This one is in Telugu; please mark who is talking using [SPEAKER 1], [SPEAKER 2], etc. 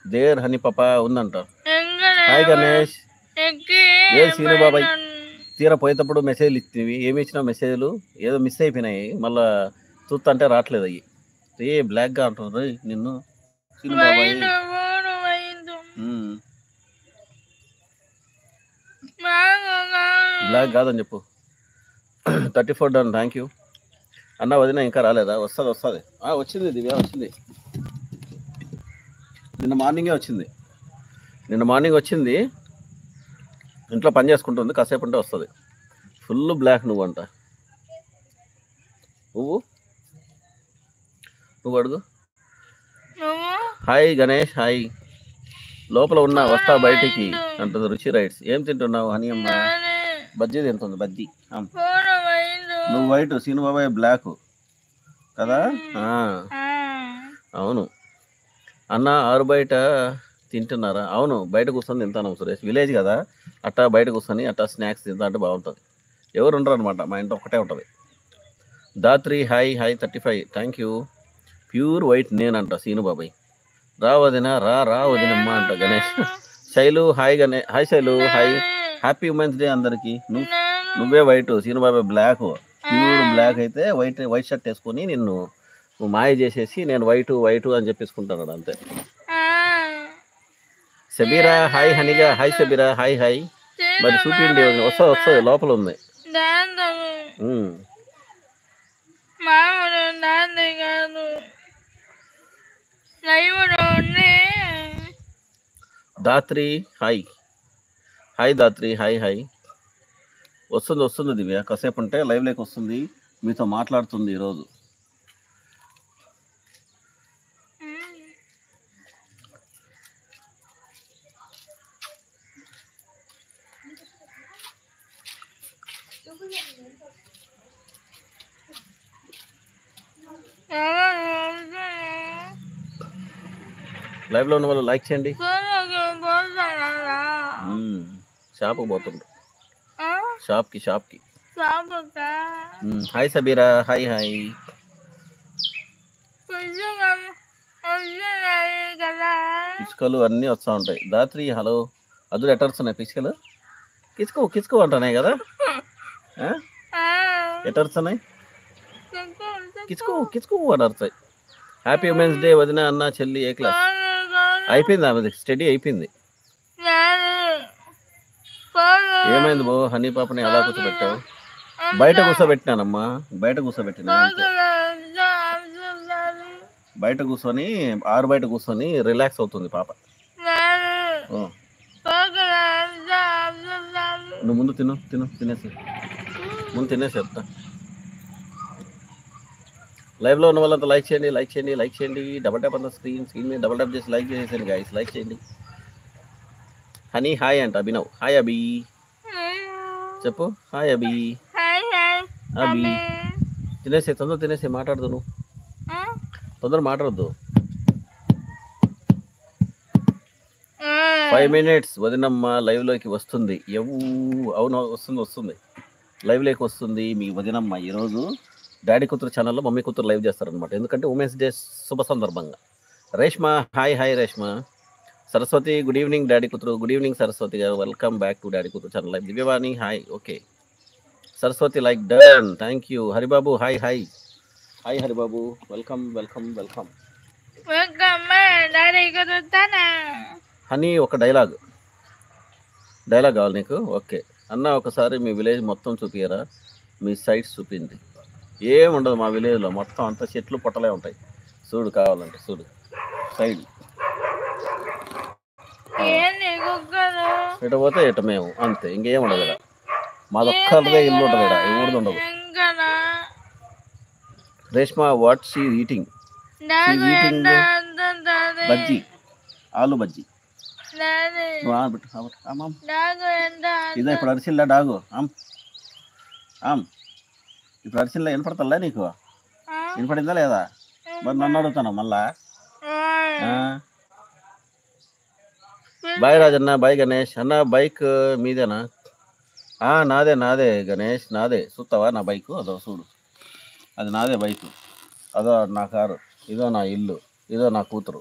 [SPEAKER 1] దేర్ హనీ పాప ఉందంట. హాయ్ గణేష్. ఏ సీను బాబాయ్ తీరా పోయేటప్పుడు మెసేజ్లు ఇచ్చినవి ఏమి ఇచ్చినా మెసేజ్లు ఏదో మిస్ అయిపోయినాయి. మళ్ళా చూస్తా రావట్లేదు అవి. ఏ బ్లాక్గా అంటున్నారు నిన్ను సీను బాబాయ్. బ్లాక్ కాదని చెప్పు. 34 డన్. థ్యాంక్ యూ అన్న. వదిన ఇంకా రాలేదా? వస్తుంది వచ్చింది దివ్య వచ్చింది. నిన్న మార్నింగ్ వచ్చింది. ఇంట్లో పని చేసుకుంటుంది. కాసేపు ఉంటే వస్తుంది. ఫుల్ బ్లాక్ నువ్వు అంట. నువ్వు అడుగు. హాయ్ గణేష్. హాయ్. లోపల ఉన్నా వస్తా బయటికి అంటుంది రుచి రైట్స్. ఏం తింటున్నావు హనీ అమ్మ? బజ్జీ తింటుంది. బజ్జీ. నువ్వు వైట్, సీను బాబాయ్ బ్లాక్ కదా? అవును అన్న. ఆరు బయట తింటున్నారా? అవును, బయట కూర్చొని తింటాను సురేష్. విలేజ్ కదా, అట్టా బయట కూర్చొని అట్టా స్నాక్స్ తింటా అంటే బాగుంటుంది. ఎవరు ఉండరు అనమాట, మా ఇంట్లో ఒకటే ఉంటుంది. Dhatri hi. 35 thank you. Pure white నేనంట సీను బాబాయ్. రా వదిన రా వదినమ్మ అంట Ganesh. Shailu hi. Hi Shailu. Hi. Happy women's day అందరికి. నువ్వే వైట్, సీను బాబాయ్ బ్లాక్. ప్యూర్ బ్లాక్ అయితే వైట్ షర్ట్ వేసుకొని నిన్ను మాయ చేసేసి నేను వైట్ అని చెప్పేసుకుంటాను అంతే. సబీరా హాయ్. హనీగా హాయ్. సబీరా హాయ్. మరి చూపిండి. వస్తుంది లోపల ఉంది. దాత్రి హాయ్. దాత్రి హాయ్. వస్తుంది దివ్య. కాసేపు ఉంటే లైవ్ లేక వస్తుంది, మీతో మాట్లాడుతుంది ఈరోజు. లైవ్ లో ఉన్న వాళ్ళు లైక్ చేయండి. షాప్కి పోతుండ్రు. షాప్కి. Hi Sabira hi. పిచ్చుకలు అన్నీ వస్తూ ఉంటాయి. దాత్రి హలో. అదులు ఎట్ట వస్తున్నాయి పిచ్చుకలు? కిచ్చుకో అంటున్నాయి కదా. ఎట్ట వస్తున్నాయి? కిచ్చుకో అని అరుతాయి. హ్యాపీ ఉమెన్స్ డే వదిన అన్న చెల్లి. ఏ క్లాస్ అయిపోయింది ఆమెది? స్టడీ అయిపోయింది. ఏమైంది బో హనీ పాపని ఎలా కూర్చోబెట్టావు? బయట కూర్చోబెట్టినానమ్మా. బయట కూర్చోబెట్టినా. బయట కూర్చొని బయట కూర్చొని రిలాక్స్ అవుతుంది పాప. నువ్వు ముందు తినేసి చెప్తా. లైవ్ లో ఉన్న వాళ్ళంతా లైక్ చేయండి. డబల్ ట్యాప్ అన్న స్క్రీన్ మీద డబల్ ట్యాప్ చేసి లైక్ చేసేయండి గైస్. లైక్ చేయండి. హనీ హాయ్ అంట. అభినవ్ హాయ్. అభి చెప్పు. హాయ్ అభి. తొందర తినేసి మాట్లాడదు. నువ్వు తొందర మాట్లాడద్దు. 5 minutes వదినమ్మ లైవ్ లోకి వస్తుంది. అవును వస్తుంది. లైవ్ లోకి వస్తుంది మీ వదినమ్మ. ఈరోజు డాడీ కూతురు ఛానల్లో మమ్మీ కూతురు లైవ్ చేస్తారనమాట. ఎందుకంటే ఉమెన్స్ డే శుభ సందర్భంగా. Reshma hi Reshma. Saraswati good evening daddy కూతురు. గుడ్ ఈవినింగ్ సరస్వతి గారు. వెల్కమ్ బ్యాక్ టు డాడీ కూతురు channel live. Divyavani hi. Okay Saraswati like done. Thank you. Haribabu hi. Haribabu welcome. Honey ఒక డైలాగ్ కావాలి నీకు? ఓకే అన్న. ఒకసారి మీ విలేజ్ మొత్తం చూపియరా? మీ సైట్స్ చూపింది. ఏముండదు మా విలేజ్లో, మొత్తం అంతా చెట్లు పొట్టలే ఉంటాయి. చూడు కావాలంటే చూడు సైడ్. ఇటు పోతే ఇటు మేము అంతే, ఇంకేం ఉండదు ఇక్కడ. మాదొక్కదే ఇల్లు ఉంటుంది ఇక్కడ, ఊరిది ఉండదు. Reshma what she eating? Bajji, ఆలు బజ్జీ. ఇదే ఇప్పుడు అరిసిల్లా డాగు. ఇప్పుడు అరిసిల్లా వినపడతలే నీకు? వినపడిందా లేదా? మరి నన్ను అడుగుతాను మళ్ళా. బాయ్ రాజన్న. బాయ్ గణేష్ అన్న. బైక్ మీదేనా? నాదే గణేష్, నాదే. చూస్తావా నా బైక్? అదో చూడు, అది నాదే బైక్. అదో నా కారు, ఇదో నా ఇల్లు, ఇదో నా కూతురు.